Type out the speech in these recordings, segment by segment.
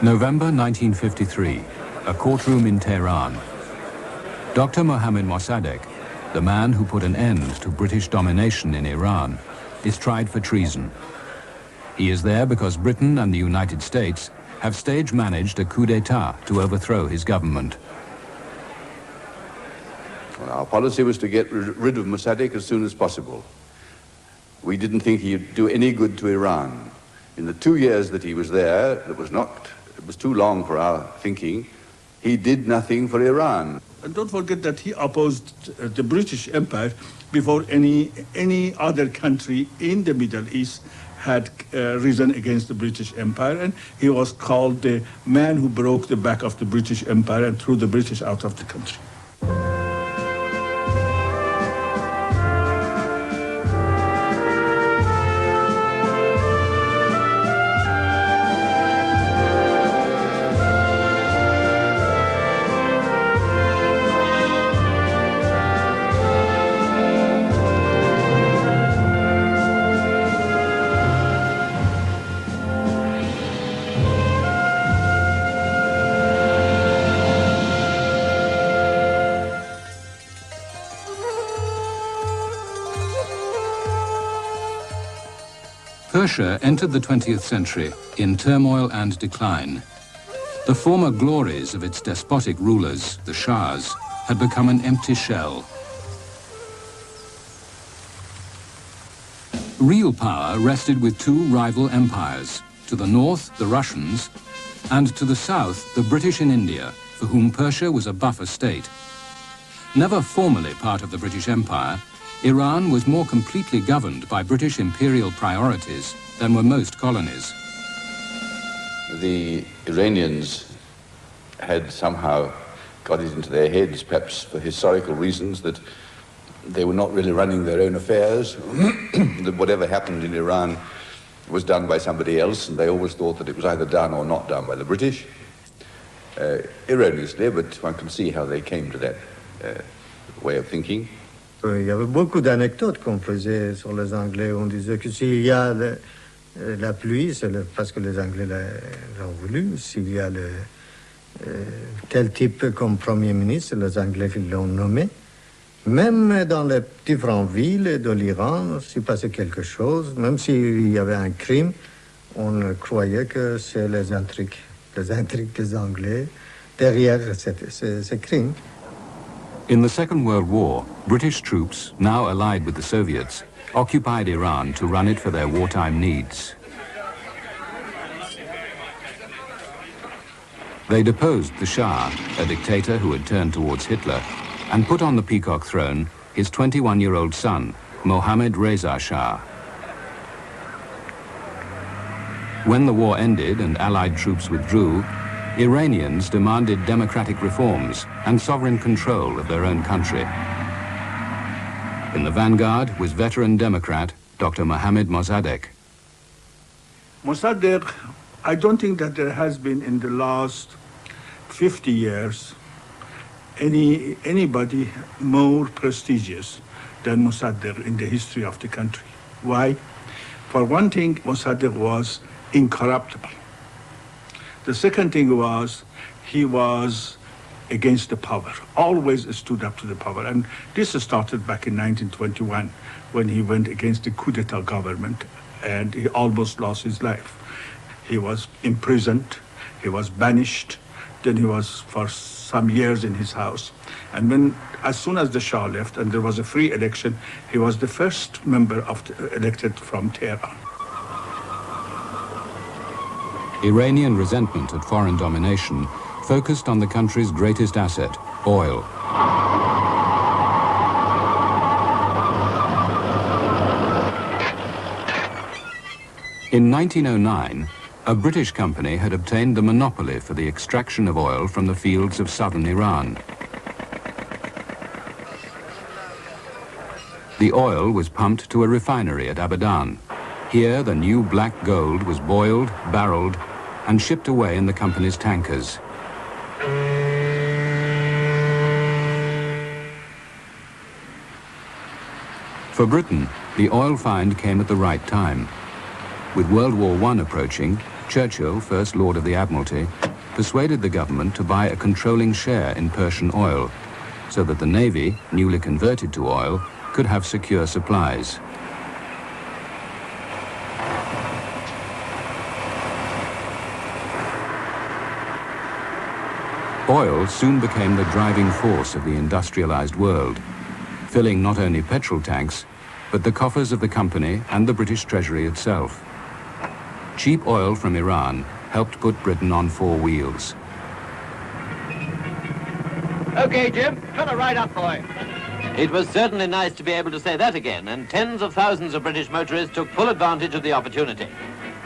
November 1953, a courtroom in Tehran. Dr. Mohammad Mossadegh, the man who put an end to British domination in Iran, is tried for treason. He is there because Britain and the United States have stage-managed a coup d'etat to overthrow his government. Well, our policy was to get rid of Mossadegh as soon as possible. We didn't think he'd do any good to Iran. In the 2 years that he was there, it was too long for our thinking, he did nothing for Iran. And don't forget that he opposed the British Empire before any other country in the Middle East had risen against the British Empire, and he was called the man who broke the back of the British Empire and threw the British out of the country. Persia entered the 20th century in turmoil and decline. The former glories of its despotic rulers, the Shahs, had become an empty shell. Real power rested with two rival empires, to the north, the Russians, and to the south, the British in India, for whom Persia was a buffer state. Never formally part of the British Empire, Iran was more completely governed by British imperial priorities than were most colonies. The Iranians had somehow got it into their heads, perhaps for historical reasons, that they were not really running their own affairs, that whatever happened in Iran was done by somebody else, and they always thought that it was either done or not done by the British. Erroneously, but one can see how they came to that way of thinking. Il y avait beaucoup d'anecdotes qu'on faisait sur les Anglais. On disait que s'il y a la pluie, c'est parce que les Anglais l'ont voulu. S'il y a tel type comme Premier ministre, les Anglais l'ont nommé. Même dans les différentes villes de l'Iran, s'il passait quelque chose, même s'il y avait un crime, on croyait que c'est les intrigues des Anglais derrière ces crimes. In the Second World War, British troops, now allied with the Soviets, occupied Iran to run it for their wartime needs. They deposed the Shah, a dictator who had turned towards Hitler, and put on the peacock throne his 21-year-old son, Mohammad Reza Shah. When the war ended and Allied troops withdrew, Iranians demanded democratic reforms and sovereign control of their own country. In the vanguard was veteran Democrat Dr. Mohammad Mossadegh. Mossadegh, I don't think that there has been in the last 50 years anybody more prestigious than Mossadegh in the history of the country. Why? For one thing, Mossadegh was incorruptible. The second thing was, he was against the power, always stood up to the power. And this started back in 1921, when he went against the coup d'etat government, and he almost lost his life. He was imprisoned, he was banished, then he was for some years in his house. And as soon as the Shah left and there was a free election, he was the first member elected from Tehran. Iranian resentment at foreign domination focused on the country's greatest asset, oil. In 1909, a British company had obtained the monopoly for the extraction of oil from the fields of southern Iran. The oil was pumped to a refinery at Abadan. Here, the new black gold was boiled, barreled, and shipped away in the company's tankers. For Britain, the oil find came at the right time. With World War I approaching, Churchill, First Lord of the Admiralty, persuaded the government to buy a controlling share in Persian oil, so that the Navy, newly converted to oil, could have secure supplies. Oil soon became the driving force of the industrialized world, filling not only petrol tanks, but the coffers of the company and the British Treasury itself. Cheap oil from Iran helped put Britain on four wheels. Okay, Jim, cut her right up, boy. It was certainly nice to be able to say that again, and tens of thousands of British motorists took full advantage of the opportunity.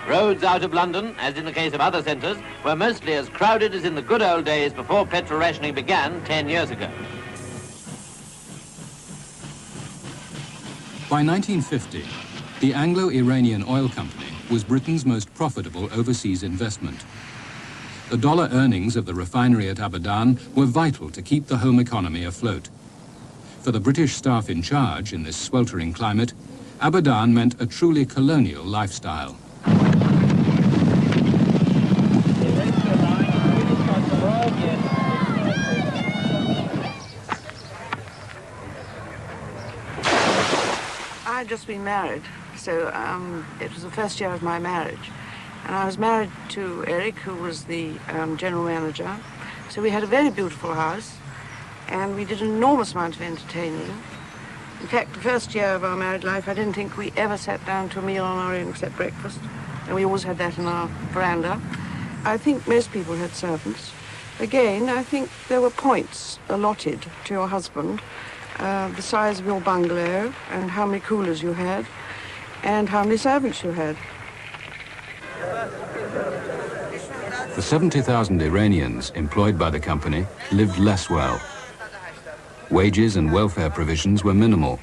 Roads out of London, as in the case of other centres, were mostly as crowded as in the good old days before petrol rationing began 10 years ago. By 1950, the Anglo-Iranian Oil Company was Britain's most profitable overseas investment. The dollar earnings of the refinery at Abadan were vital to keep the home economy afloat. For the British staff in charge in this sweltering climate, Abadan meant a truly colonial lifestyle. I'd just been married, so it was the first year of my marriage. And I was married to Eric, who was the general manager. So we had a very beautiful house, and we did an enormous amount of entertaining. In fact, the first year of our married life, I didn't think we ever sat down to a meal on our own except breakfast. And we always had that in our veranda. I think most people had servants. Again, I think there were points allotted to your husband. The size of your bungalow, and how many coolers you had, and how many servants you had. The 70,000 Iranians employed by the company lived less well. Wages and welfare provisions were minimal.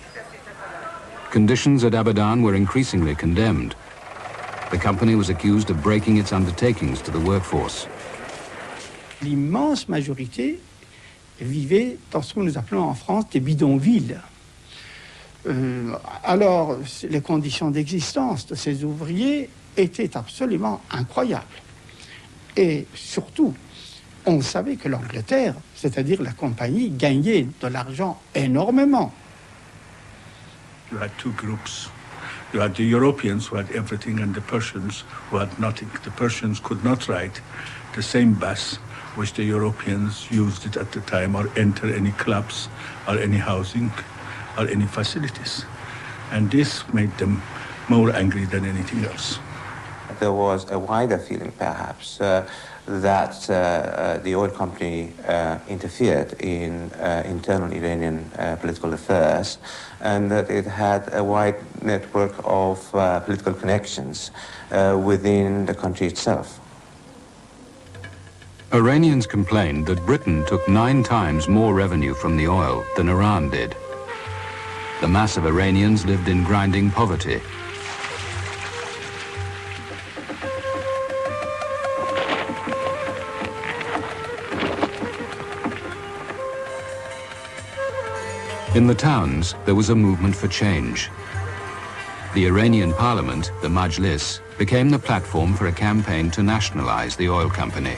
Conditions at Abadan were increasingly condemned. The company was accused of breaking its undertakings to the workforce. L'immense majorité vivaient dans ce que nous appelons en France des bidonvilles. Alors, les conditions d'existence de ces ouvriers étaient absolument incroyables. Et surtout, on savait que l'Angleterre, c'est-à-dire la compagnie, gagnait de l'argent énormément. You had two groups. You had the Europeans who had everything and the Persians who had nothing. The Persians could not ride the same bus which the Europeans used it at the time, or enter any clubs or any housing or any facilities. And this made them more angry than anything else. There was a wider feeling, perhaps, that the oil company interfered in internal Iranian political affairs, and that it had a wide network of political connections within the country itself. Iranians complained that Britain took 9 times more revenue from the oil than Iran did. The mass of Iranians lived in grinding poverty. In the towns, there was a movement for change. The Iranian parliament, the Majlis, became the platform for a campaign to nationalize the oil company.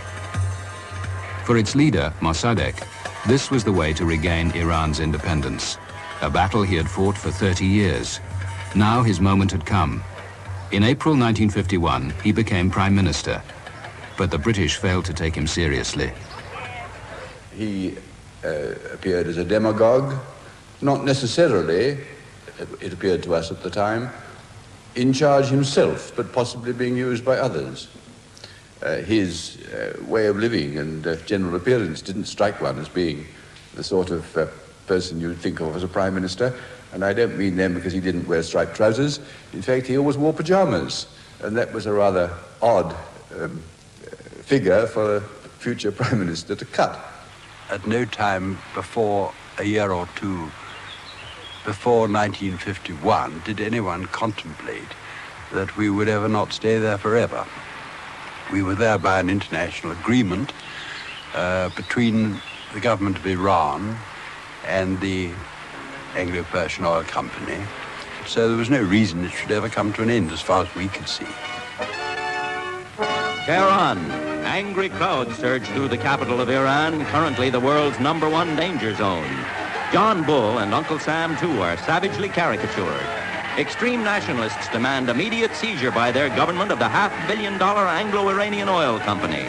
For its leader, Mossadegh, this was the way to regain Iran's independence, a battle he had fought for 30 years. Now his moment had come. In April 1951, he became prime minister, but the British failed to take him seriously. He appeared as a demagogue, not necessarily, it appeared to us at the time, in charge himself, but possibly being used by others. His way of living and general appearance didn't strike one as being the sort of person you'd think of as a prime minister. And I don't mean them because he didn't wear striped trousers. In fact, he always wore pajamas. And that was a rather odd figure for a future prime minister to cut. At no time before a year or two before 1951 did anyone contemplate that we would ever not stay there forever. We were there by an international agreement between the government of Iran and the Anglo-Persian Oil Company. So there was no reason it should ever come to an end as far as we could see. Tehran. Angry crowds surge through the capital of Iran, currently the world's #1 danger zone. John Bull and Uncle Sam, too, are savagely caricatured. Extreme nationalists demand immediate seizure by their government of the $500 million Anglo-Iranian oil company.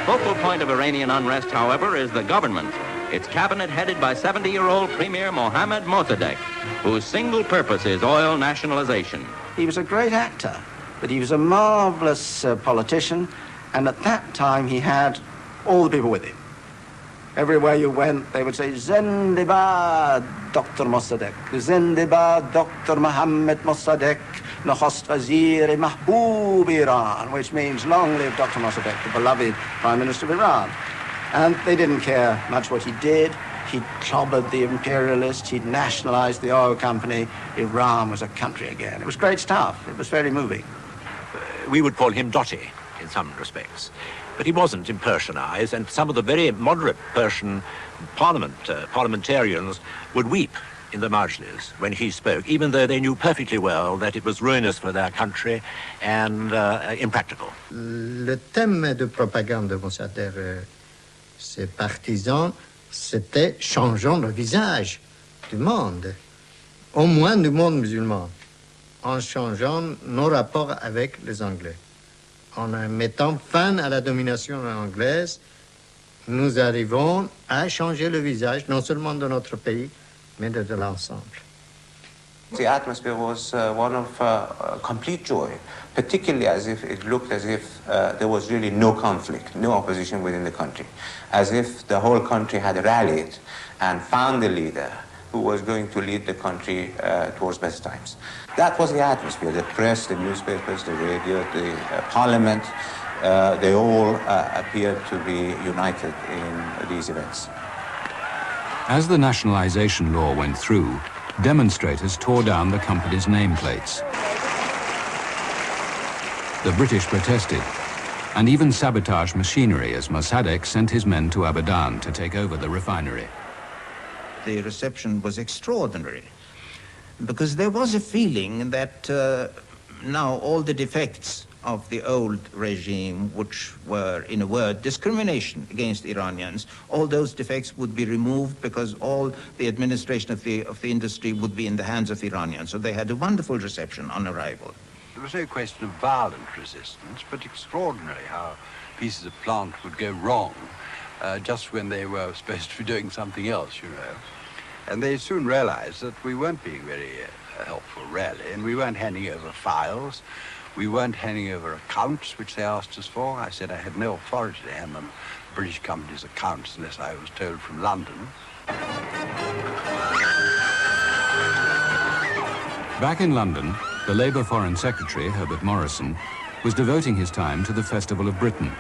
Focal point of Iranian unrest, however, is the government. Its cabinet headed by 70-year-old Premier Mohammad Mossadegh, whose single purpose is oil nationalization. He was a great actor, but he was a marvelous politician, and at that time he had all the people with him. Everywhere you went, they would say, Zindabad, Dr. Mossadegh, Zindabad, Dr. Mohammad Mossadegh, Nakhost Wazir Mahboob Iran, which means long live Dr. Mossadegh, the beloved Prime Minister of Iran. And they didn't care much what he did. He'd clobbered the imperialists, he'd nationalized the oil company. Iran was a country again. It was great stuff. It was very moving. We would call him dotty in some respects. But he wasn't in Persian eyes, and some of the very moderate Persian parliamentarians would weep in the Majlis when he spoke, even though they knew perfectly well that it was ruinous for their country and impractical. Le thème de propagande de Mossadegh, ses partisans, c'était changeons le visage du monde, au moins du monde musulman, en changeant nos rapports avec les Anglais. En mettant fin à la domination anglaise, nous arrivons à changer le visage, non seulement de notre pays, mais de l'ensemble. The atmosphere was one of complete joy, particularly as if it looked as if there was really no conflict, no opposition within the country, as if the whole country had rallied and found a leader who was going to lead the country towards better times. That was the atmosphere. The press, the newspapers, the radio, the parliament, they all appeared to be united in these events. As the nationalization law went through, demonstrators tore down the company's nameplates. The British protested and even sabotaged machinery as Mossadegh sent his men to Abadan to take over the refinery. The reception was extraordinary because there was a feeling that now all the defects of the old regime, which were, in a word, discrimination against Iranians, all those defects would be removed because all the administration of the industry would be in the hands of Iranians. So they had a wonderful reception on arrival. There was no question of violent resistance, but extraordinary how pieces of plant would go wrong just when they were supposed to be doing something else, you know. And they soon realized that we weren't being very helpful, really, and we weren't handing over files. We weren't handing over accounts, which they asked us for. I said I had no authority to hand them British companies' accounts unless I was told from London. Back in London, the Labour Foreign Secretary, Herbert Morrison, was devoting his time to the Festival of Britain,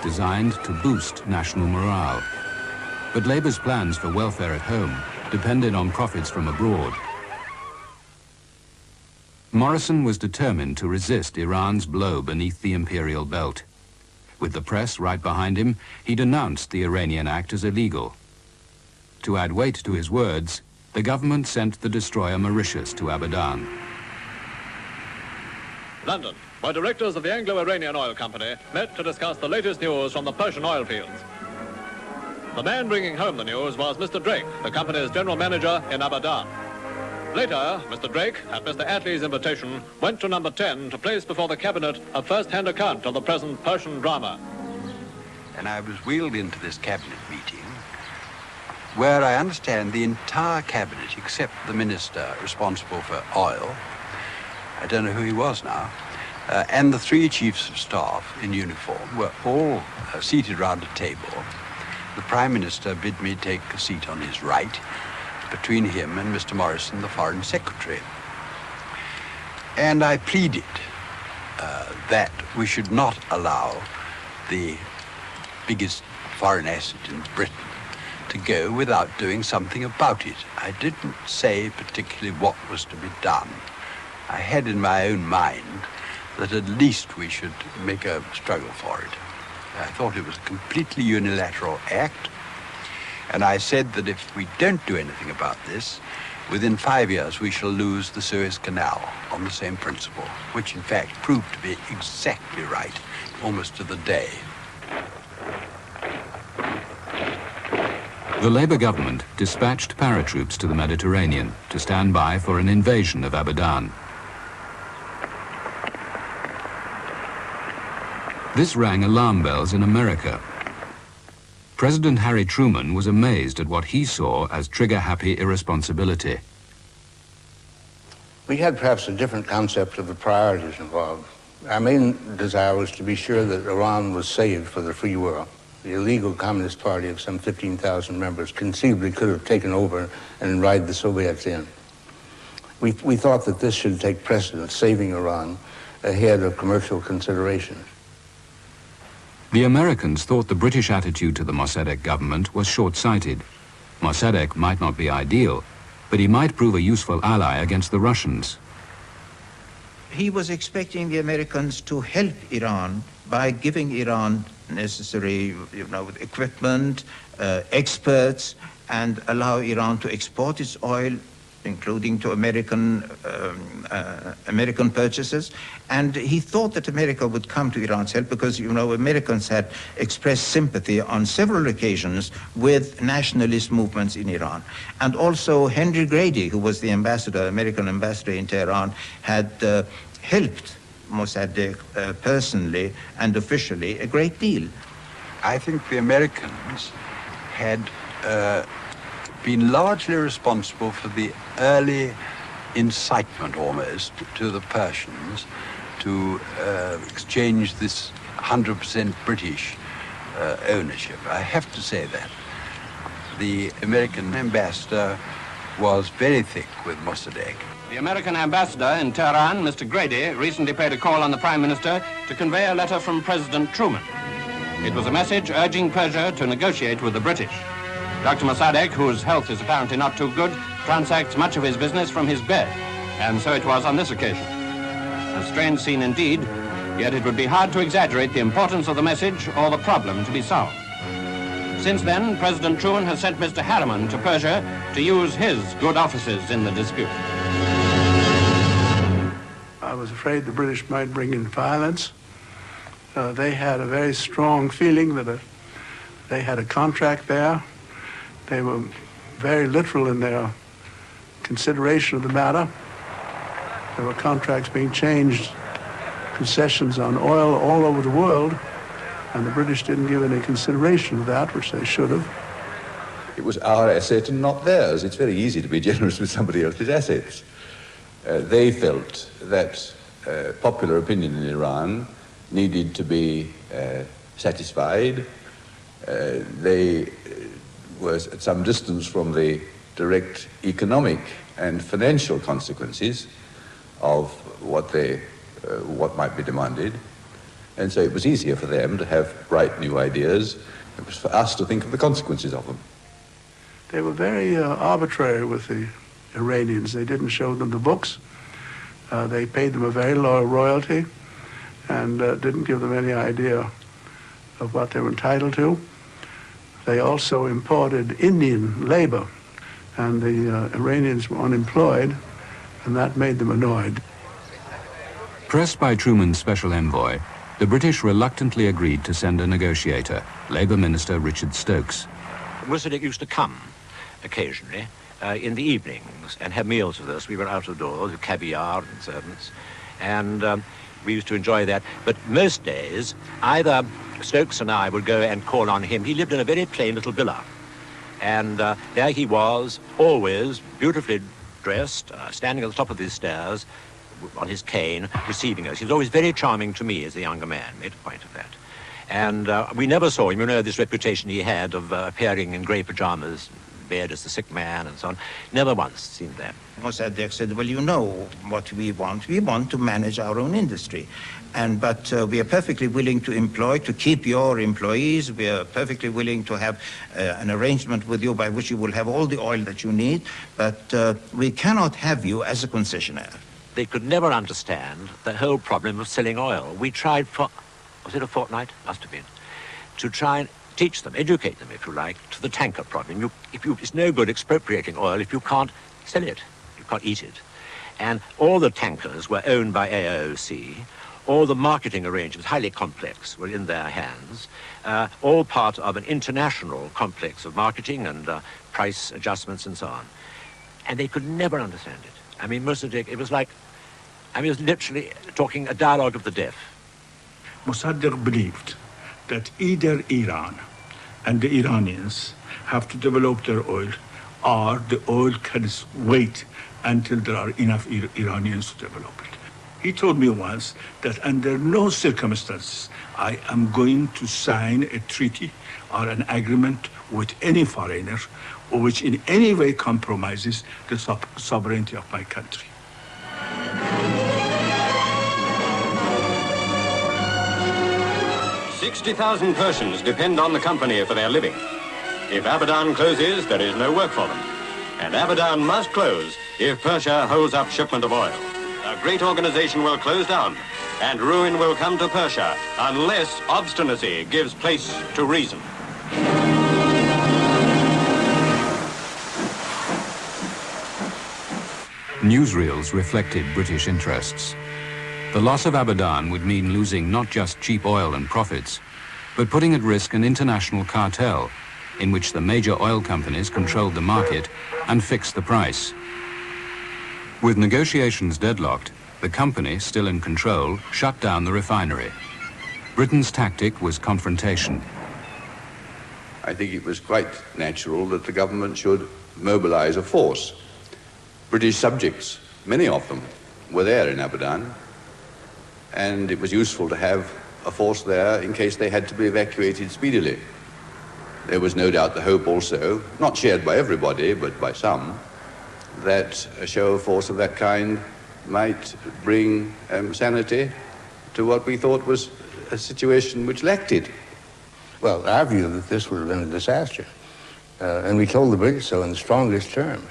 designed to boost national morale. But Labour's plans for welfare at home depended on profits from abroad. Morrison was determined to resist Iran's blow beneath the imperial belt. With the press right behind him, he denounced the Iranian act as illegal. To add weight to his words, the government sent the destroyer Mauritius to Abadan. London, where directors of the Anglo-Iranian Oil Company met to discuss the latest news from the Persian oil fields. The man bringing home the news was Mr. Drake, the company's general manager in Abadan. Later, Mr. Drake, at Mr. Attlee's invitation, went to number 10 to place before the cabinet a first-hand account of the present Persian drama. And I was wheeled into this cabinet meeting, where I understand the entire cabinet, except the minister responsible for oil, I don't know who he was now, and the three chiefs of staff in uniform were all seated round a table. The Prime Minister bid me take a seat on his right, between him and Mr. Morrison, the Foreign Secretary. And I pleaded that we should not allow the biggest foreign asset in Britain to go without doing something about it. I didn't say particularly what was to be done. I had in my own mind that at least we should make a struggle for it. I thought it was a completely unilateral act. And I said that if we don't do anything about this, within 5 years we shall lose the Suez Canal on the same principle, which in fact proved to be exactly right, almost to the day. The Labour government dispatched paratroops to the Mediterranean to stand by for an invasion of Abadan. This rang alarm bells in America. President Harry Truman was amazed at what he saw as trigger-happy irresponsibility. We had perhaps a different concept of the priorities involved. Our main desire was to be sure that Iran was saved for the free world. The illegal Communist Party of some 15,000 members conceivably could have taken over and invited the Soviets in. We thought that this should take precedence, saving Iran, ahead of commercial considerations. The Americans thought the British attitude to the Mossadegh government was short-sighted. Mossadegh might not be ideal, but he might prove a useful ally against the Russians. He was expecting the Americans to help Iran by giving Iran necessary, equipment, experts, and allow Iran to export its oil, including to American purchases. And he thought that America would come to Iran's help because, Americans had expressed sympathy on several occasions with nationalist movements in Iran. And also Henry Grady, who was the American ambassador in Tehran, had helped Mossadegh personally and officially a great deal. I think the Americans had been largely responsible for the early incitement almost to the Persians to exchange this 100% British ownership. I have to say that. The American ambassador was very thick with Mossadegh. The American ambassador in Tehran, Mr. Grady, recently paid a call on the Prime Minister to convey a letter from President Truman. It was a message urging Persia to negotiate with the British. Dr. Mossadegh, whose health is apparently not too good, transacts much of his business from his bed, and so it was on this occasion. A strange scene indeed, yet it would be hard to exaggerate the importance of the message or the problem to be solved. Since then, President Truman has sent Mr. Harriman to Persia to use his good offices in the dispute. I was afraid the British might bring in violence. They had a very strong feeling that they had a contract there. They were very literal in their consideration of the matter. There were contracts being changed, concessions on oil all over the world, and the British didn't give any consideration to that, which they should have. It was our asset and not theirs. It's very easy to be generous with somebody else's assets. They felt that popular opinion in Iran needed to be satisfied. They were at some distance from the direct economic and financial consequences of what might be demanded. And so it was easier for them to have bright new ideas. It was for us to think of the consequences of them. They were very arbitrary with the Iranians. They didn't show them the books. They paid them a very low royalty and didn't give them any idea of what they were entitled to. They also imported Indian labor, and the Iranians were unemployed, and that made them annoyed. Pressed by Truman's special envoy, the British reluctantly agreed to send a negotiator, Labour Minister Richard Stokes. Mossadegh used to come occasionally in the evenings and have meals with us. We were out of doors with caviar and servants, and we used to enjoy that. But most days, either Stokes and I would go and call on him. He lived in a very plain little villa, and there he was, always beautifully dressed, standing at the top of the stairs on his cane, receiving us. He was always very charming to me as a younger man, made a point of that. And we never saw him, this reputation he had of appearing in grey pajamas, bed as the sick man and so on. Never once seen that. Mossadegh said, well, you know what we want. We want to manage our own industry. But we are perfectly willing to keep your employees. We are perfectly willing to have an arrangement with you by which you will have all the oil that you need. But we cannot have you as a concessionaire. They could never understand the whole problem of selling oil. We tried for, was it a fortnight? Must have been. To try and teach them, educate them, if you like, to the tanker problem. It's no good expropriating oil if you can't sell it. You can't eat it. And all the tankers were owned by AOC. All the marketing arrangements, highly complex, were in their hands, all part of an international complex of marketing and price adjustments and so on. And they could never understand it. I mean, Mossadegh, it was like, I mean, it was literally talking a dialogue of the deaf. Mossadegh believed that either Iran and the Iranians have to develop their oil, or the oil can wait until there are enough Iranians to develop it. He told me once that under no circumstances I am going to sign a treaty or an agreement with any foreigner which in any way compromises the sovereignty of my country. "60,000 Persians depend on the company for their living. If Abadan closes, there is no work for them. And Abadan must close if Persia holds up shipment of oil. A great organization will close down, and ruin will come to Persia unless obstinacy gives place to reason." Newsreels reflected British interests. The loss of Abadan would mean losing not just cheap oil and profits, but putting at risk an international cartel in which the major oil companies controlled the market and fixed the price. With negotiations deadlocked, the company, still in control, shut down the refinery. Britain's tactic was confrontation. I think it was quite natural that the government should mobilize a force. British subjects, many of them, were there in Abadan, and it was useful to have a force there in case they had to be evacuated speedily. There was no doubt the hope also, not shared by everybody, but by some, that a show of force of that kind might bring sanity to what we thought was a situation which lacked it. Well, our view that this would have been a disaster, and we told the British so in the strongest terms.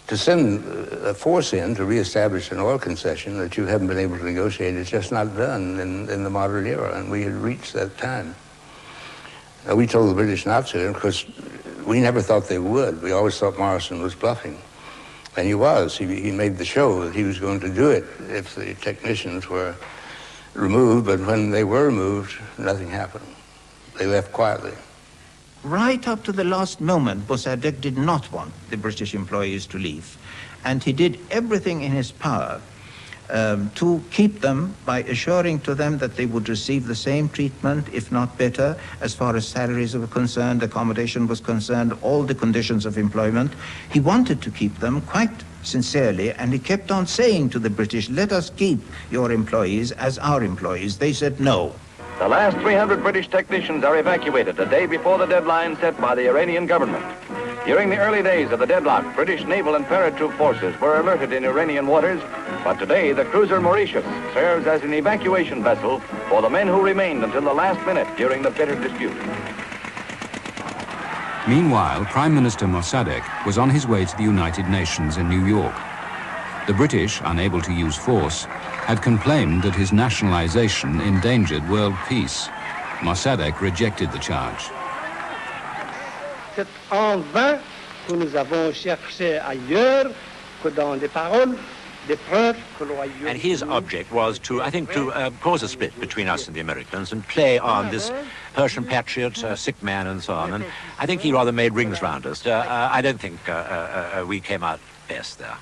To send a force in to reestablish an oil concession that you haven't been able to negotiate is just not done in the modern era, and we had reached that time. We told the British not to, because we never thought they would. We always thought Morrison was bluffing. And he was. He made the show that he was going to do it if the technicians were removed, but when they were removed, nothing happened. They left quietly. Right up to the last moment, Mossadegh did not want the British employees to leave. And he did everything in his power to keep them by assuring to them that they would receive the same treatment, if not better, as far as salaries were concerned, accommodation was concerned, all the conditions of employment. He wanted to keep them quite sincerely, and he kept on saying to the British, "Let us keep your employees as our employees." They said no. The last 300 British technicians are evacuated a day before the deadline set by the Iranian government. During the early days of the deadlock, British naval and paratroop forces were alerted in Iranian waters, but today the cruiser Mauritius serves as an evacuation vessel for the men who remained until the last minute during the bitter dispute. Meanwhile, Prime Minister Mossadegh was on his way to the United Nations in New York. The British, unable to use force, had complained that his nationalization endangered world peace. Mossadegh rejected the charge. C'est en vain que nous avons cherché ailleurs que dans des paroles, des preuves que l'on. And his object was to, I think, to cause a split between us and the Americans and play on this Persian patriot, sick man, and so on. And I think he rather made rings round us. I don't think we came out best there.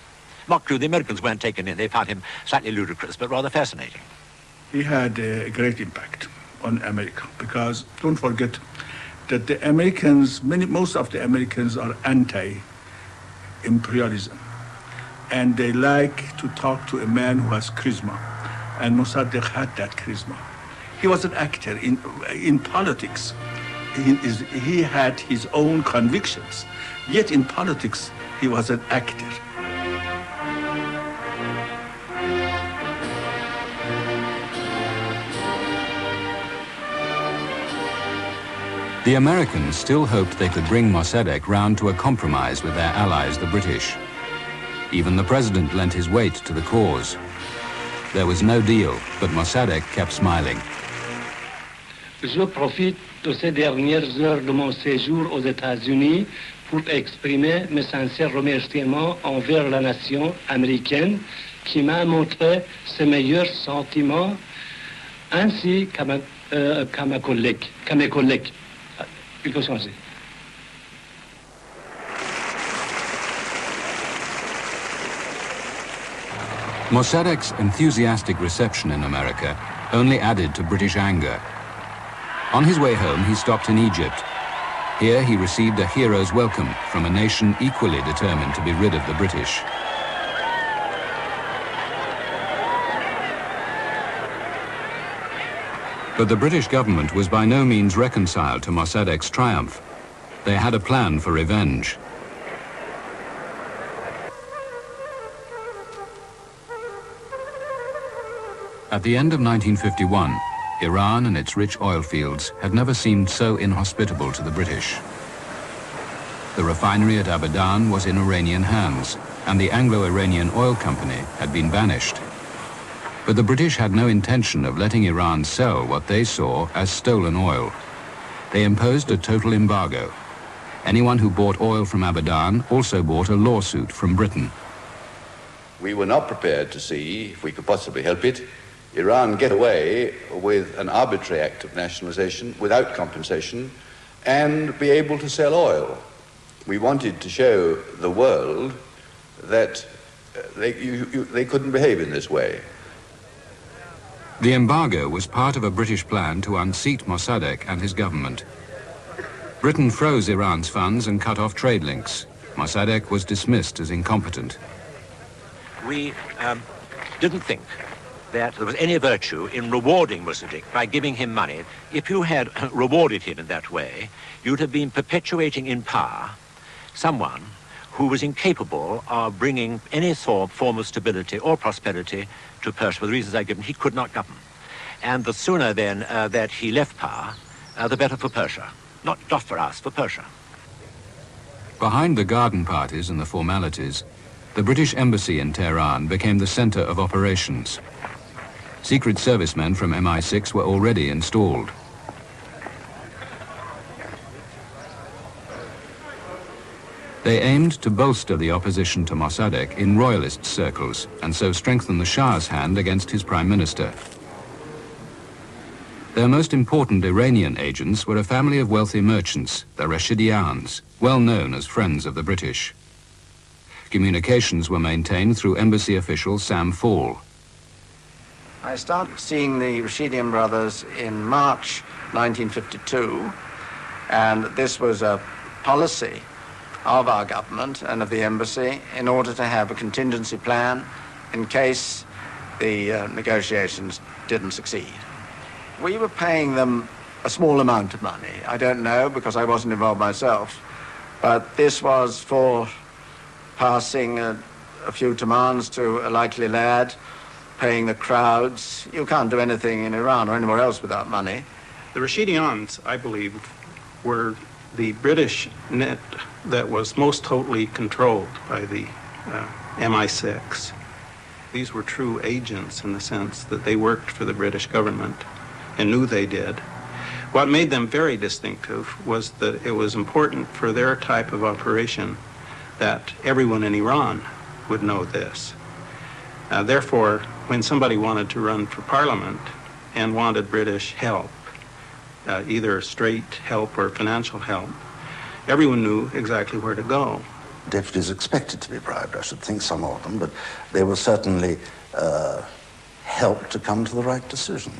Not true, the Americans weren't taken in. They found him slightly ludicrous, but rather fascinating. He had a great impact on America, because don't forget that the Americans, most of the Americans are anti-imperialism. And they like to talk to a man who has charisma. And Mossadegh had that charisma. He was an actor in politics. He had his own convictions. Yet in politics, he was an actor. The Americans still hoped they could bring Mossadegh round to a compromise with their allies, the British. Even the president lent his weight to the cause. There was no deal, but Mossadegh kept smiling. Je profite de ces dernières heures de mon séjour aux États-Unis pour exprimer mes sincères remerciements envers la nation américaine qui m'a montré ses meilleurs sentiments, ainsi qu'à mes collègues. Il faut changer. Mossadegh's enthusiastic reception in America only added to British anger. On his way home, he stopped in Egypt. Here he received a hero's welcome from a nation equally determined to be rid of the British. But the British government was by no means reconciled to Mossadegh's triumph. They had a plan for revenge. At the end of 1951, Iran and its rich oil fields had never seemed so inhospitable to the British. The refinery at Abadan was in Iranian hands, and the Anglo-Iranian Oil Company had been banished. But the British had no intention of letting Iran sell what they saw as stolen oil. They imposed a total embargo. Anyone who bought oil from Abadan also bought a lawsuit from Britain. We were not prepared to see, if we could possibly help it, Iran get away with an arbitrary act of nationalization without compensation and be able to sell oil. We wanted to show the world that they couldn't behave in this way. The embargo was part of a British plan to unseat Mossadegh and his government. Britain froze Iran's funds and cut off trade links. Mossadegh was dismissed as incompetent. We didn't think that there was any virtue in rewarding Mossadegh by giving him money. If you had rewarded him in that way, you'd have been perpetuating in power someone who was incapable of bringing any form of stability or prosperity to Persia. For the reasons I've given, he could not govern. And the sooner then that he left power, the better for Persia. Not for us, for Persia. Behind the garden parties and the formalities, the British embassy in Tehran became the center of operations. Secret servicemen from MI6 were already installed. They aimed to bolster the opposition to Mossadegh in royalist circles and so strengthen the Shah's hand against his prime minister. Their most important Iranian agents were a family of wealthy merchants, the Rashidians, well known as friends of the British. Communications were maintained through embassy official Sam Fall. I started seeing the Rashidian brothers in March 1952, and this was a policy of our government and of the embassy in order to have a contingency plan in case the negotiations didn't succeed. We were paying them a small amount of money. I don't know because I wasn't involved myself, but this was for passing a few demands to a likely lad, paying the crowds. You can't do anything in Iran or anywhere else without money. The Rashidians, I believe, were the British net that was most totally controlled by the MI6. These were true agents in the sense that they worked for the British government and knew they did. What made them very distinctive was that it was important for their type of operation that everyone in Iran would know this. Therefore, when somebody wanted to run for parliament and wanted British help, either straight help or financial help, everyone knew exactly where to go. Deputies expected to be bribed, I should think, some of them, but they were certainly helped to come to the right decision.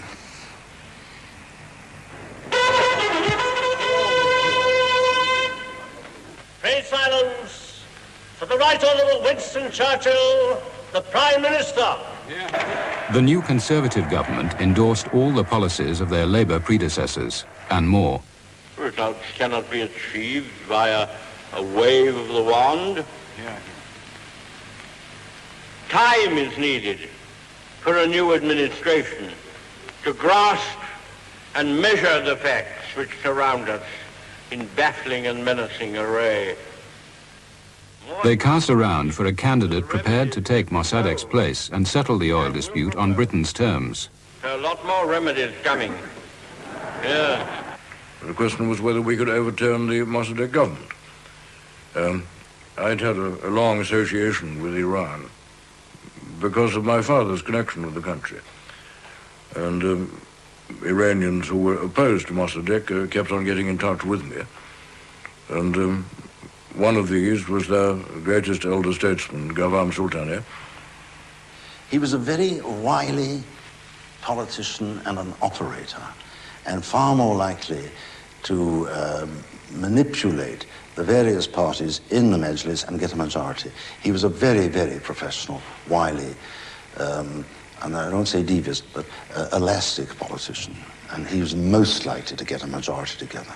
Pray silence for the Right Honourable Winston Churchill, the Prime Minister. The new Conservative government endorsed all the policies of their Labour predecessors, and more. Results cannot be achieved via a wave of the wand. Time is needed for a new administration to grasp and measure the facts which surround us in baffling and menacing array. They cast around for a candidate prepared to take Mossadegh's place and settle the oil dispute on Britain's terms. There are a lot more remedies coming. The question was whether we could overturn the Mossadegh government. I'd had a long association with Iran because of my father's connection with the country. And Iranians who were opposed to Mossadegh kept on getting in touch with me. And one of these was their greatest elder statesman, Gavam Sultani. He was a very wily politician and an operator, and far more likely to manipulate the various parties in the Majlis and get a majority. He was a very, very professional, wily, and I don't say devious, but elastic politician. And he was most likely to get a majority together.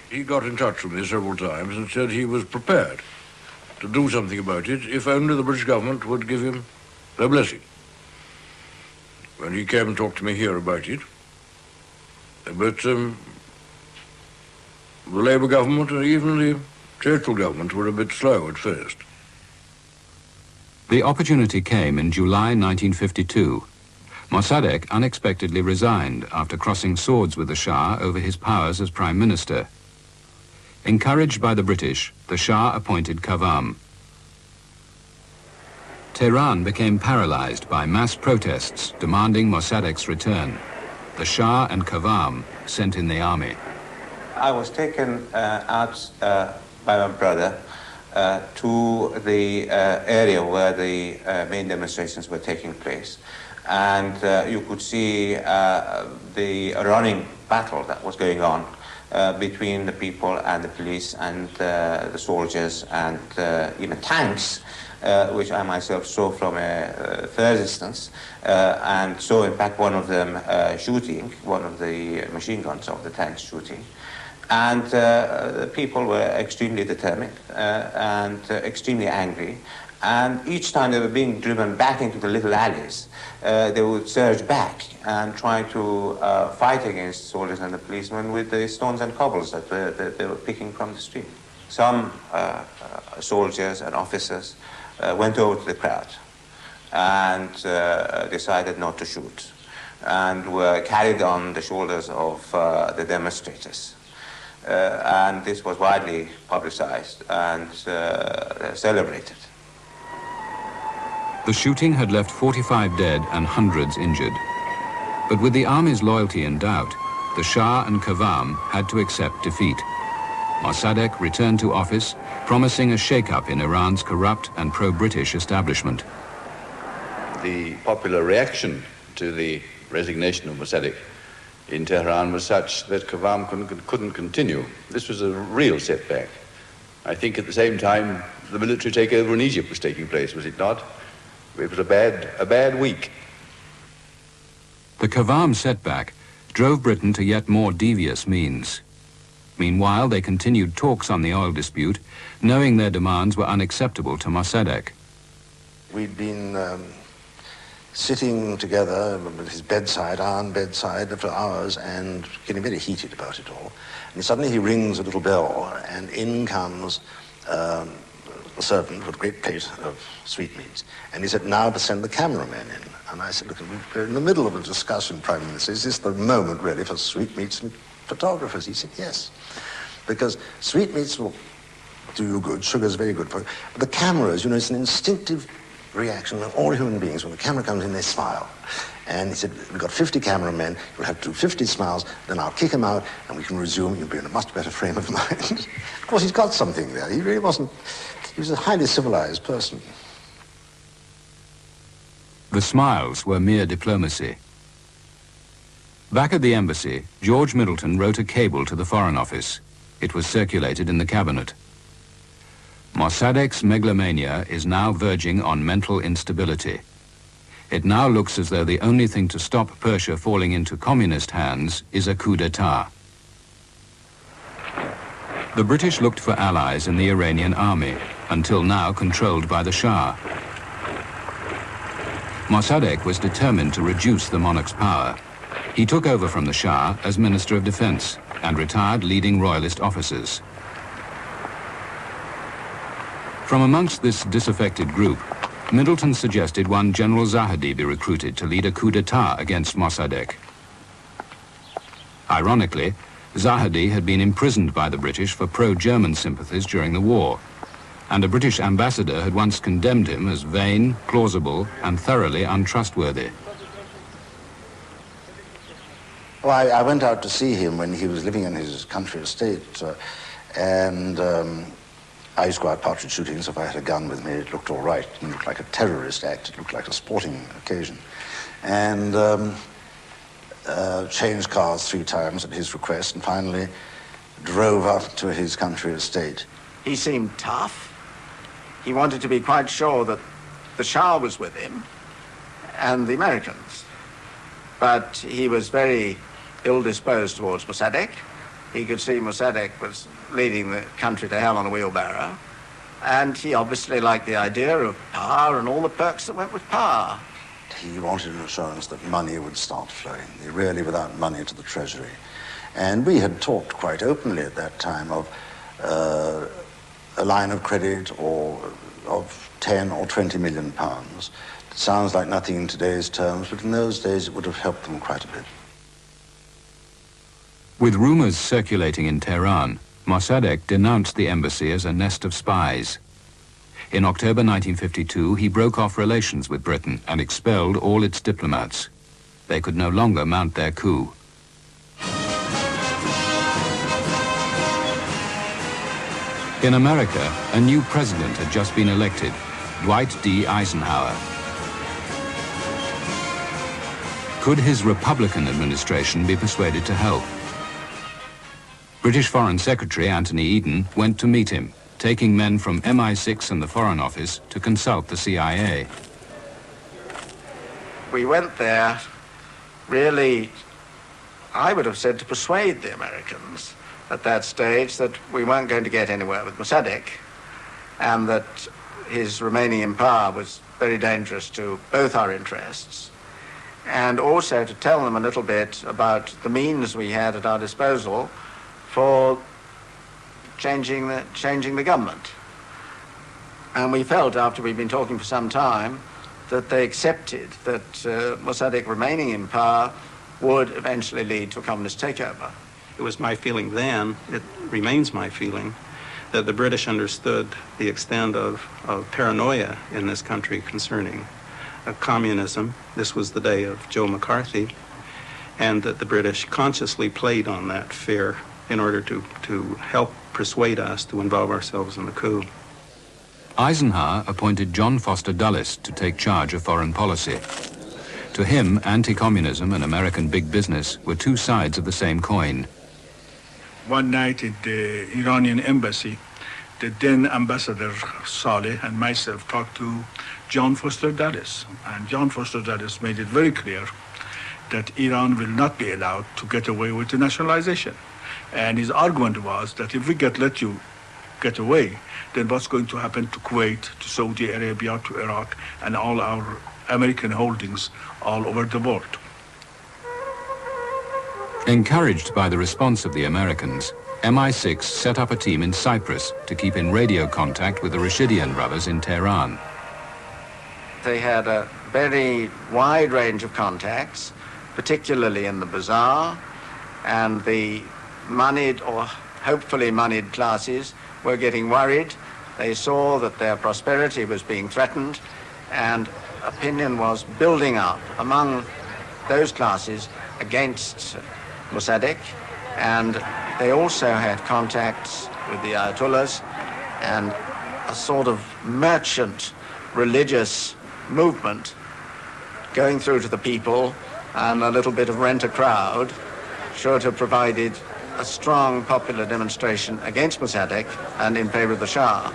He got in touch with me several times and said he was prepared to do something about it if only the British government would give him their blessing. And he came and talked to me here about it. But the Labour government and even the Churchill government were a bit slow at first. The opportunity came in July 1952. Mossadegh unexpectedly resigned after crossing swords with the Shah over his powers as Prime Minister. Encouraged by the British, the Shah appointed Kavam. Tehran became paralyzed by mass protests demanding Mossadegh's return. The Shah and Kavam sent in the army. I was taken out by my brother to the area where the main demonstrations were taking place. And you could see the running battle that was going on between the people and the police and the soldiers and even tanks, which I myself saw from a fair distance, and saw in fact one of them shooting, one of the machine guns of the tanks shooting. And the people were extremely determined and extremely angry. And each time they were being driven back into the little alleys, they would surge back and try to fight against soldiers and the policemen with the stones and cobbles that they were picking from the street. Some soldiers and officers went over to the crowd and decided not to shoot and were carried on the shoulders of the demonstrators. And this was widely publicized and celebrated. The shooting had left 45 dead and hundreds injured. But with the army's loyalty in doubt, the Shah and Kavam had to accept defeat. Mossadegh returned to office, promising a shake-up in Iran's corrupt and pro-British establishment. The popular reaction to the resignation of Mossadegh in Tehran was such that Kavam couldn't continue. This was a real setback. I think at the same time the military takeover in Egypt was taking place, was it not? It was a bad week. The Kavam setback drove Britain to yet more devious means. Meanwhile, they continued talks on the oil dispute, knowing their demands were unacceptable to Mossadegh. We'd been sitting together at his bedside, iron bedside, for hours and getting very heated about it all. And suddenly he rings a little bell and in comes a servant with a great plate of sweetmeats. And he said, now to send the cameramen in. And I said, look, we're in the middle of a discussion, Prime Minister. Is this the moment, really, for sweetmeats and photographers? He said, yes. Because sweetmeats will do you good, sugar's very good for you. But the cameras, you know, it's an instinctive reaction of all human beings. When the camera comes in, they smile. And he said, we've got 50 cameramen, you'll have to do 50 smiles, then I'll kick him out, and we can resume. You'll be in a much better frame of mind. Of course, he's got something there. He really wasn't... He was a highly civilized person. The smiles were mere diplomacy. Back at the embassy, George Middleton wrote a cable to the Foreign Office. It was circulated in the cabinet. Mossadegh's megalomania is now verging on mental instability. It now looks as though the only thing to stop Persia falling into communist hands is a coup d'etat. The British looked for allies in the Iranian army, until now controlled by the Shah. Mossadegh was determined to reduce the monarch's power. He took over from the Shah as Minister of Defense and retired leading royalist officers. From amongst this disaffected group, Middleton suggested one General Zahedi be recruited to lead a coup d'etat against Mossadegh. Ironically, Zahedi had been imprisoned by the British for pro-German sympathies during the war. and a British ambassador had once condemned him as vain, plausible, and thoroughly untrustworthy. Well, I went out to see him when he was living in his country estate, and I used to go out partridge shooting, so if I had a gun with me, it looked all right. It didn't look like a terrorist act, it looked like a sporting occasion. And changed cars 3 times at his request, and finally drove up to his country estate. He seemed tough. He wanted to be quite sure that the Shah was with him and the Americans. But he was very ill-disposed towards Mossadegh. He could see Mossadegh was leading the country to hell on a wheelbarrow. And he obviously liked the idea of power and all the perks that went with power. He wanted an assurance that money would start flowing, really without money to the Treasury. And we had talked quite openly at that time of a line of credit or of 10 or 20 million pounds. It sounds like nothing in today's terms, but in those days it would have helped them quite a bit. With rumors circulating in Tehran, Mossadegh denounced the embassy as a nest of spies. In October 1952, he broke off relations with Britain and expelled all its diplomats. They could no longer mount their coup. In America, a new president had just been elected, Dwight D. Eisenhower. Could his Republican administration be persuaded to help? British Foreign Secretary Anthony Eden went to meet him, taking men from MI6 and the Foreign Office to consult the CIA. We went there, really, I would have said to persuade the Americans at that stage that we weren't going to get anywhere with Mossadegh, and that his remaining in power was very dangerous to both our interests, and also to tell them a little bit about the means we had at our disposal for changing the government. And we felt, after we'd been talking for some time, that they accepted that Mossadegh remaining in power would eventually lead to a communist takeover. It was my feeling then, it remains my feeling, that the British understood the extent of paranoia in this country concerning communism. This was the day of Joe McCarthy, and that the British consciously played on that fear in order to help persuade us to involve ourselves in the coup. Eisenhower appointed John Foster Dulles to take charge of foreign policy. To him, anti-communism and American big business were two sides of the same coin. One night at the Iranian embassy, the then ambassador Saleh and myself talked to John Foster Dulles. And John Foster Dulles made it very clear that Iran will not be allowed to get away with the nationalization. And his argument was that if we let you get away, then what's going to happen to Kuwait, to Saudi Arabia, to Iraq, and all our American holdings all over the world? Encouraged by the response of the Americans, MI6 set up a team in Cyprus to keep in radio contact with the Rashidian brothers in Tehran. They had a very wide range of contacts, particularly in the bazaar, and the moneyed or hopefully moneyed classes were getting worried. They saw that their prosperity was being threatened, and opinion was building up among those classes against Mossadegh. And they also had contacts with the Ayatollahs and a sort of merchant religious movement going through to the people, and a little bit of rent a crowd sure to have provided a strong popular demonstration against Mossadegh and in favor of the Shah.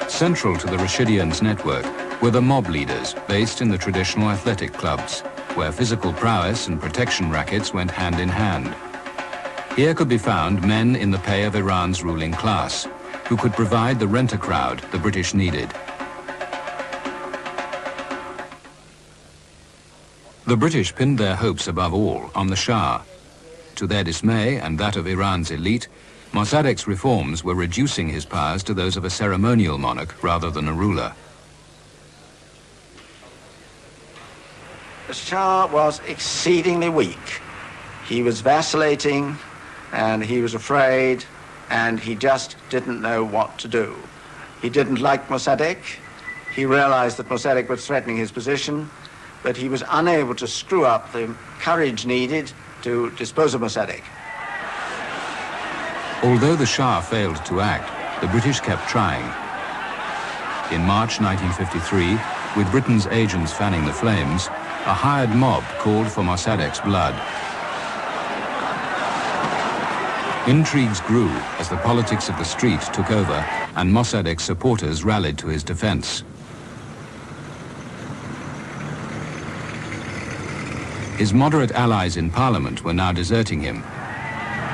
Central to the Rashidians' network were the mob leaders based in the traditional athletic clubs, where physical prowess and protection rackets went hand in hand. Here could be found men in the pay of Iran's ruling class, who could provide the rent-a-crowd the British needed. The British pinned their hopes above all on the Shah. To their dismay and that of Iran's elite, Mossadegh's reforms were reducing his powers to those of a ceremonial monarch rather than a ruler. The Shah was exceedingly weak. He was vacillating and he was afraid, and he just didn't know what to do. He didn't like Mossadegh. He realized that Mossadegh was threatening his position, but he was unable to screw up the courage needed to dispose of Mossadegh. Although the Shah failed to act, the British kept trying. In March 1953, with Britain's agents fanning the flames, a hired mob called for Mossadegh's blood. Intrigues grew as the politics of the street took over and Mossadegh's supporters rallied to his defense. His moderate allies in parliament were now deserting him,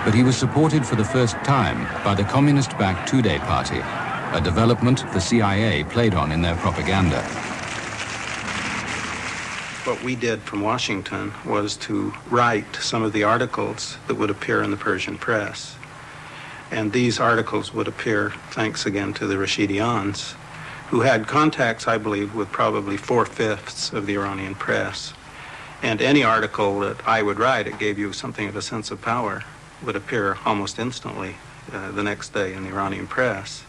but he was supported for the first time by the communist-backed Tudeh party, a development the CIA played on in their propaganda. What we did from Washington was to write some of the articles that would appear in the Persian press. And these articles would appear thanks again to the Rashidians, who had contacts, I believe, with probably 4/5 of the Iranian press. And any article that I would write, it gave you something of a sense of power, would appear almost instantly the next day in the Iranian press.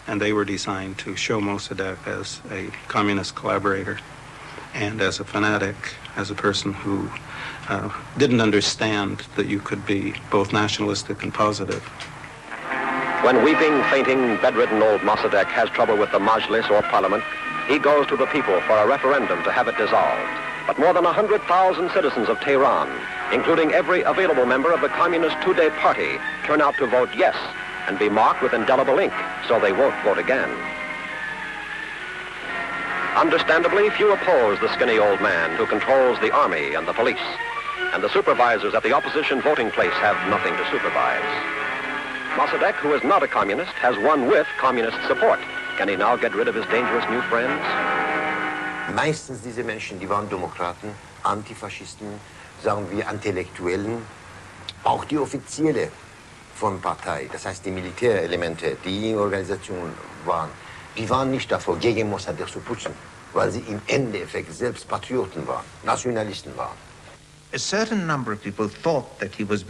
And they were designed to show Mossadegh as a communist collaborator and as a fanatic, as a person who didn't understand that you could be both nationalistic and positive. When weeping, fainting, bedridden old Mossadegh has trouble with the Majlis or Parliament, he goes to the people for a referendum to have it dissolved. But more than 100,000 citizens of Tehran, including every available member of the Communist Tudeh party, turn out to vote yes and be marked with indelible ink so they won't vote again. Understandably, few oppose the skinny old man who controls the army and the police, and the supervisors at the opposition voting place have nothing to supervise. Mossadegh, who is not a communist, has won with communist support. Can he now get rid of his dangerous new friends? Meistens diese Menschen, die waren Demokraten, Antifaschisten, sagen wir Intellektuellen, auch die Offizielle von Partei, das heißt die Militärelemente, die in Organisation waren, die waren nicht davor, gegen Mossadegh zu putzen, weil sie im Endeffekt selbst Patrioten waren, Nationalisten waren. A certain number of people thought that he was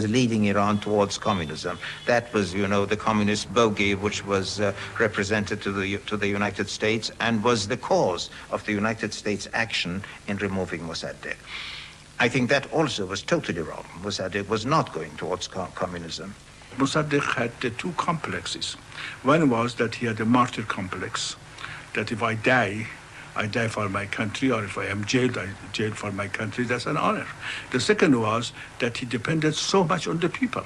leading Iran towards communism. That was, you know, the communist bogey which was represented to the United States and was the cause of the United States action in removing Mossadegh. I think that also was totally wrong. Mossadegh was not going towards communism. Mossadegh had two complexes. One was that he had a martyr complex, that if I die for my country, or if I am jailed, I jail for my country, that's an honor. The second was that he depended so much on the people.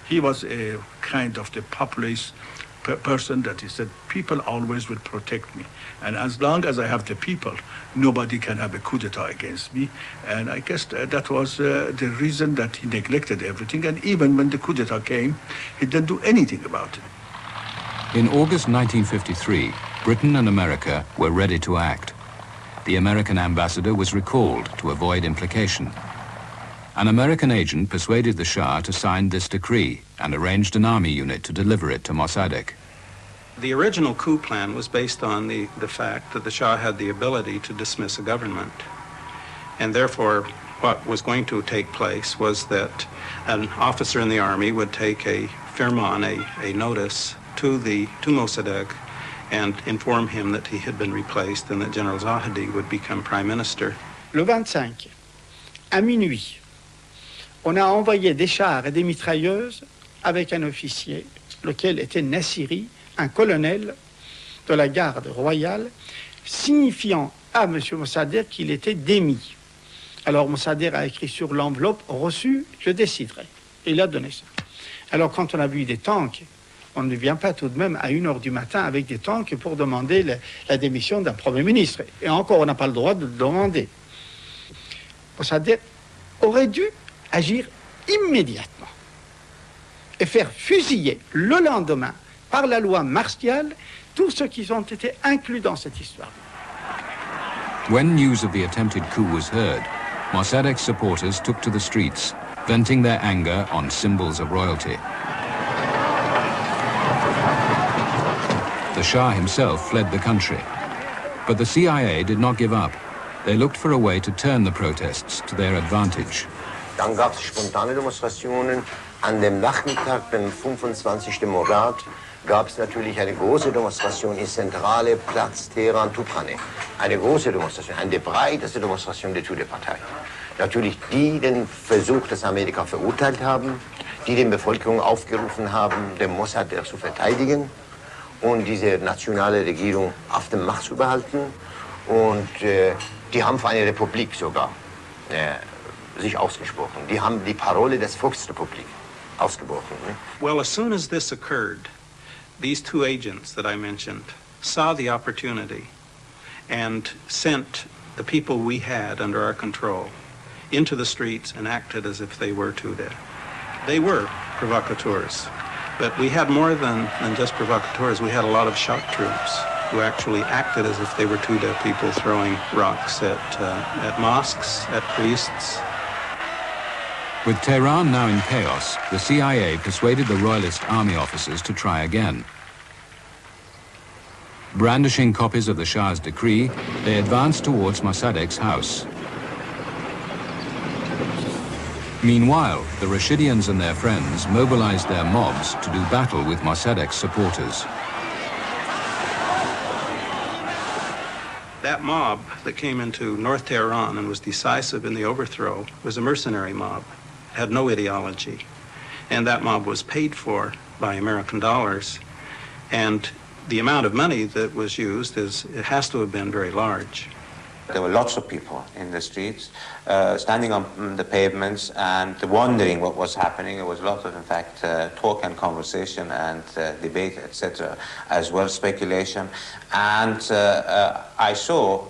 He was a kind of the populist person that he said, people always will protect me. And as long as I have the people, nobody can have a coup d'etat against me. And I guess that was the reason that he neglected everything. And even when the coup d'etat came, he didn't do anything about it. In August 1953, Britain and America were ready to act. The American ambassador was recalled to avoid implication. An American agent persuaded the Shah to sign this decree and arranged an army unit to deliver it to Mossadegh. The original coup plan was based on the fact that the Shah had the ability to dismiss a government. And therefore, what was going to take place was that an officer in the army would take a firman, a notice, to Mossadegh and inform him that he had been replaced and that General Zahedi would become prime minister. Le 25, à minuit, on a envoyé des chars et des mitrailleuses avec un officier, lequel était Nassiri, un colonel de la garde royale, signifiant à M. Mossadegh qu'il était démis. Alors Mossadegh a écrit sur l'enveloppe « Reçu, je déciderai ». Et il a donné ça. Alors quand on a vu des tanks, on ne vient pas tout de même à 1h du matin avec des tanks pour demander la démission d'un Premier ministre. Et encore, on n'a pas le droit de le demander. Mossadegh aurait dû agir immédiatement et faire fusiller le lendemain, par la loi martiale, tous ceux qui ont été inclus dans cette histoire. When news of the attempted coup was heard, Mossadegh's supporters took to the streets, venting their anger on symbols of royalty. The Shah himself fled the country. But the CIA did not give up. They looked for a way to turn the protests to their advantage. Dann gab es spontane Demonstrationen. An dem Nachmittag, dem 25. Morat, gab es natürlich eine große Demonstration im zentralen Platz Teheran-Tupaneh. Eine große Demonstration, eine der breiteste Demonstration der Tudeh-Partei. Natürlich die den Versuch, das Amerika verurteilt haben, die den Bevölkerung aufgerufen haben, den Mossadegh zu verteidigen und diese nationale Regierung auf der Macht zu behalten. Und die haben für eine Republik sogar sich ausgesprochen. Die haben die Parole des Volksrepublik ausgebrochen. Well, as soon as this occurred, these two agents that I mentioned saw the opportunity and sent the people we had under our control into the streets and acted as if they were Tudeh. They were provocateurs, but we had more than just provocateurs. We had a lot of shock troops who actually acted as if they were Tudeh people throwing rocks at mosques, at priests. With Tehran now in chaos, the CIA persuaded the royalist army officers to try again. Brandishing copies of the Shah's decree, they advanced towards Mossadegh's house. Meanwhile, the Rashidians and their friends mobilized their mobs to do battle with Mossadegh's supporters. That mob that came into North Tehran and was decisive in the overthrow was a mercenary mob, had no ideology. And that mob was paid for by American dollars. And the amount of money that was used it has to have been very large. There were lots of people in the streets, standing on the pavements and wondering what was happening. There was a lot of, in fact, talk and conversation and debate, etc., as well, speculation. And I saw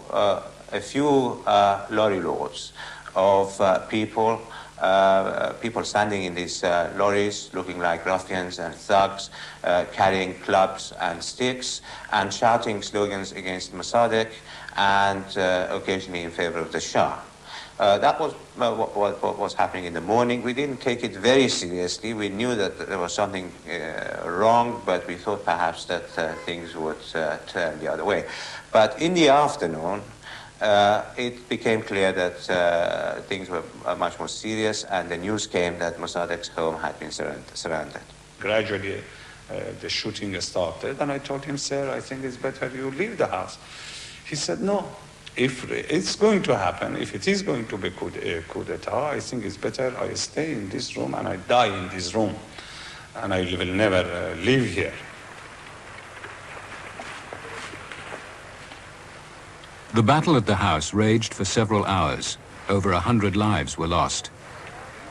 a few lorry loads of people standing in these lorries, looking like ruffians and thugs, carrying clubs and sticks, and shouting slogans against Mossadegh and occasionally in favor of the Shah. That was what was happening in the morning. We didn't take it very seriously. We knew that there was something wrong, but we thought perhaps that things would turn the other way. But in the afternoon, it became clear that things were much more serious, and the news came that Mossadegh's home had been surrounded. Gradually, the shooting started, and I told him, sir, I think it's better you leave the house. He said, no, if it's going to happen, if it is going to be coup d'etat, I think it's better I stay in this room and I die in this room, and I will never live here. The battle at the house raged for several hours. Over 100 lives were lost.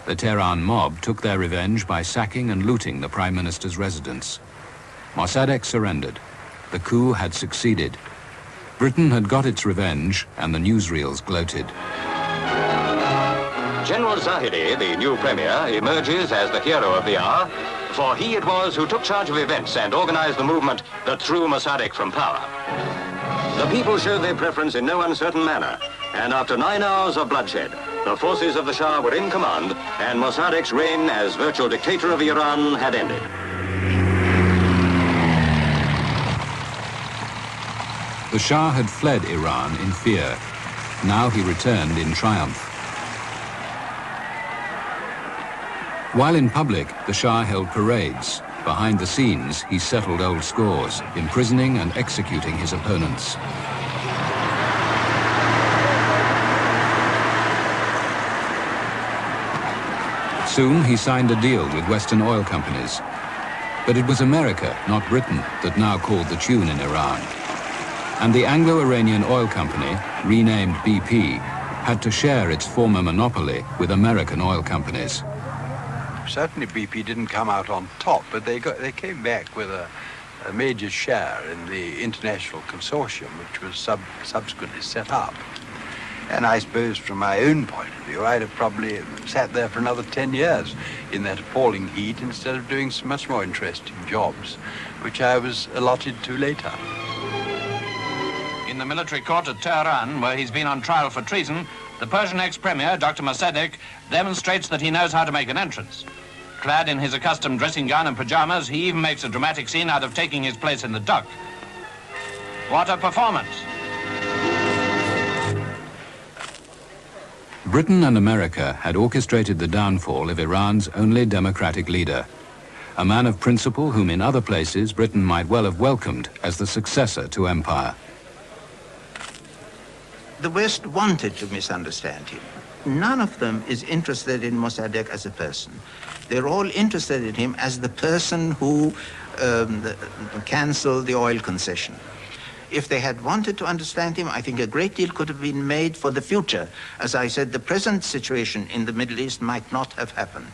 The Tehran mob took their revenge by sacking and looting the Prime Minister's residence. Mossadegh surrendered. The coup had succeeded. Britain had got its revenge, and the newsreels gloated. General Zahedi, the new premier, emerges as the hero of the hour, for he it was who took charge of events and organized the movement that threw Mossadegh from power. The people showed their preference in no uncertain manner, and after 9 hours of bloodshed, the forces of the Shah were in command, and Mossadegh's reign as virtual dictator of Iran had ended. The Shah had fled Iran in fear. Now he returned in triumph. While in public, the Shah held parades. Behind the scenes, he settled old scores, imprisoning and executing his opponents. Soon, he signed a deal with Western oil companies. But it was America, not Britain, that now called the tune in Iran. And the Anglo-Iranian Oil Company, renamed BP, had to share its former monopoly with American oil companies. Certainly BP didn't come out on top, but they came back with a major share in the international consortium, which was subsequently set up. And I suppose from my own point of view, I'd have probably sat there for another 10 years in that appalling heat instead of doing some much more interesting jobs, which I was allotted to later. In the military court at Tehran, where he's been on trial for treason, the Persian ex-premier, Dr. Mossadegh, demonstrates that he knows how to make an entrance. Clad in his accustomed dressing gown and pajamas, he even makes a dramatic scene out of taking his place in the dock. What a performance! Britain and America had orchestrated the downfall of Iran's only democratic leader, a man of principle whom in other places Britain might well have welcomed as the successor to empire. The West wanted to misunderstand him. None of them is interested in Mossadegh as a person. They're all interested in him as the person who canceled the oil concession. If they had wanted to understand him, I think a great deal could have been made for the future. As I said, the present situation in the Middle East might not have happened.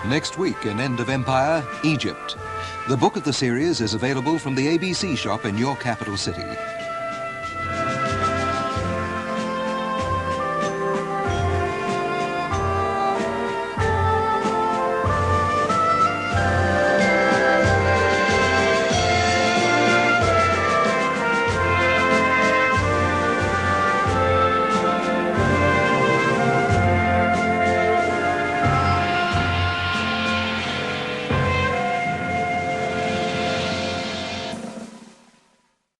Next week in End of Empire, Egypt. The book of the series is available from the ABC shop in your capital city.